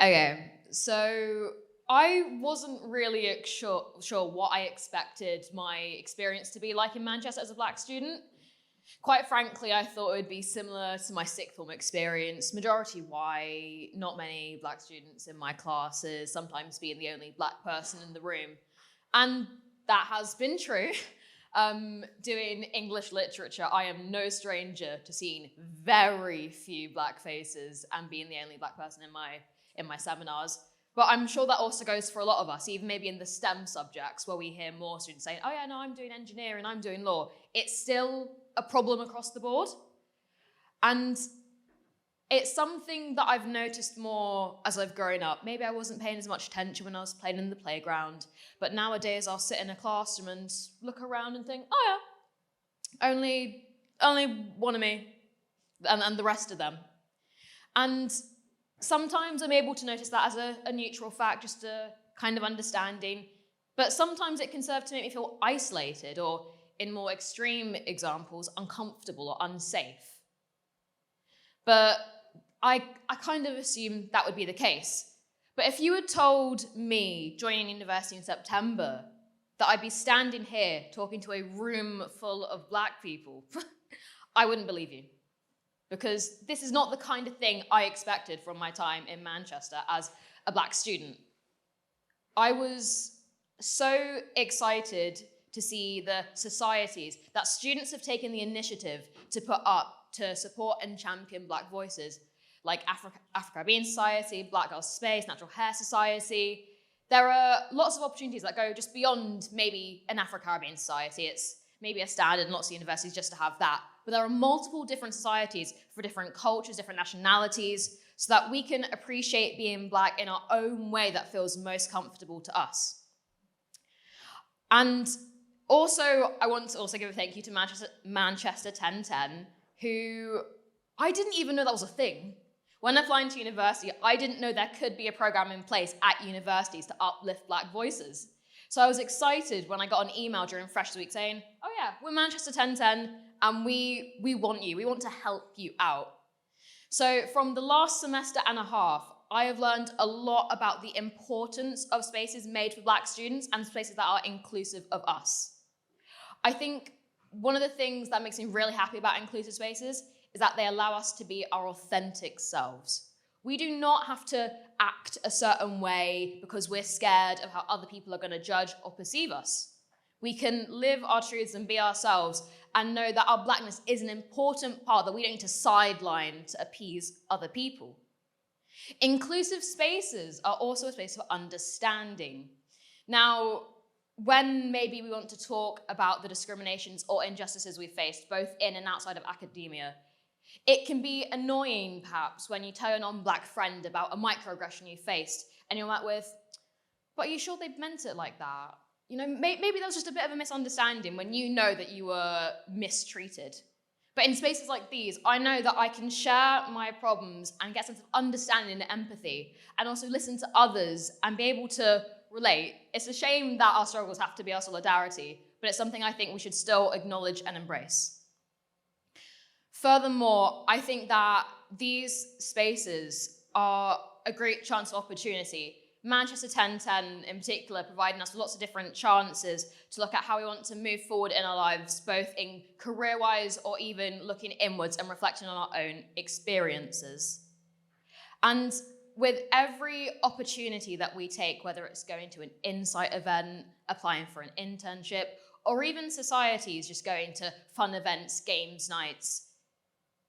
Okay, so I wasn't really sure what I expected my experience to be like in Manchester as a black student. Quite frankly, I thought it would be similar to my sixth form experience, majority white, not many black students in my classes, sometimes being the only black person in the room. And that has been true. Doing English literature, I am no stranger to seeing very few black faces and being the only black person in my seminars. But I'm sure that also goes for a lot of us, even maybe in the STEM subjects where we hear more students saying, oh yeah, no, I'm doing engineering, I'm doing law. It's still a problem across the board. And it's something that I've noticed more as I've grown up. Maybe I wasn't paying as much attention when I was playing in the playground, but nowadays I'll sit in a classroom and look around and think, oh yeah, only one of me and the rest of them. And sometimes I'm able to notice that as a neutral fact, just a kind of understanding, but sometimes it can serve to make me feel isolated or, in more extreme examples, uncomfortable or unsafe. But I kind of assumed that would be the case. But if you had told me joining university in September that I'd be standing here talking to a room full of black people, I wouldn't believe you. Because this is not the kind of thing I expected from my time in Manchester as a black student. I was so excited to see the societies that students have taken the initiative to put up to support and champion black voices, like Afro-Caribbean Society, Black Girls Space, Natural Hair Society. There are lots of opportunities that go just beyond maybe an Afro-Caribbean Society. It's maybe a standard in lots of universities just to have that. But there are multiple different societies for different cultures, different nationalities, so that we can appreciate being black in our own way that feels most comfortable to us. And also, I want to also give a thank you to Manchester 1010, who I didn't even know that was a thing. When I fly into university, I didn't know there could be a program in place at universities to uplift black voices. So I was excited when I got an email during Freshers Week saying, oh yeah, we're Manchester 1010 and we want you, we want to help you out. So from the last semester and a half, I have learned a lot about the importance of spaces made for black students and spaces that are inclusive of us. I think one of the things that makes me really happy about inclusive spaces is that they allow us to be our authentic selves. We do not have to act a certain way because we're scared of how other people are going to judge or perceive us. We can live our truths and be ourselves and know that our blackness is an important part that we don't need to sideline to appease other people. Inclusive spaces are also a space for understanding. Now, when maybe we want to talk about the discriminations or injustices we faced, both in and outside of academia, it can be annoying, perhaps, when you tell your non-black friend about a microaggression you faced, and you're met with, but are you sure they meant it like that? You know, maybe that was just a bit of a misunderstanding when you know that you were mistreated. But in spaces like these, I know that I can share my problems and get a sense of understanding and empathy, and also listen to others and be able to relate. It's a shame that our struggles have to be our solidarity, but it's something I think we should still acknowledge and embrace. Furthermore, I think that these spaces are a great chance of opportunity. Manchester 1010 in particular providing us lots of different chances to look at how we want to move forward in our lives, both in career-wise or even looking inwards and reflecting on our own experiences. And with every opportunity that we take, whether it's going to an insight event, applying for an internship, or even societies just going to fun events, games nights,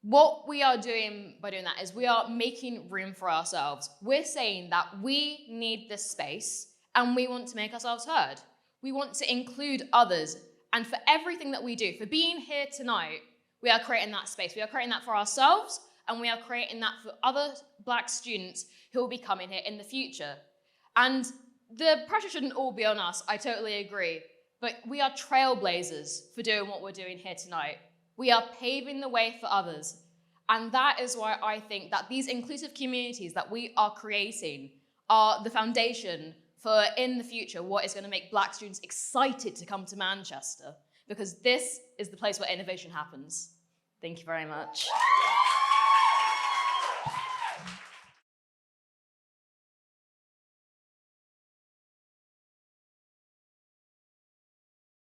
what we are doing by doing that is we are making room for ourselves. We're saying that we need this space and we want to make ourselves heard. We want to include others. And for everything that we do, for being here tonight, we are creating that space. We are creating that for ourselves and we are creating that for other black students who will be coming here in the future. And the pressure shouldn't all be on us, I totally agree. But we are trailblazers for doing what we're doing here tonight. We are paving the way for others. And that is why I think that these inclusive communities that we are creating are the foundation for, in the future, what is going to make black students excited to come to Manchester. Because this is the place where innovation happens. Thank you very much.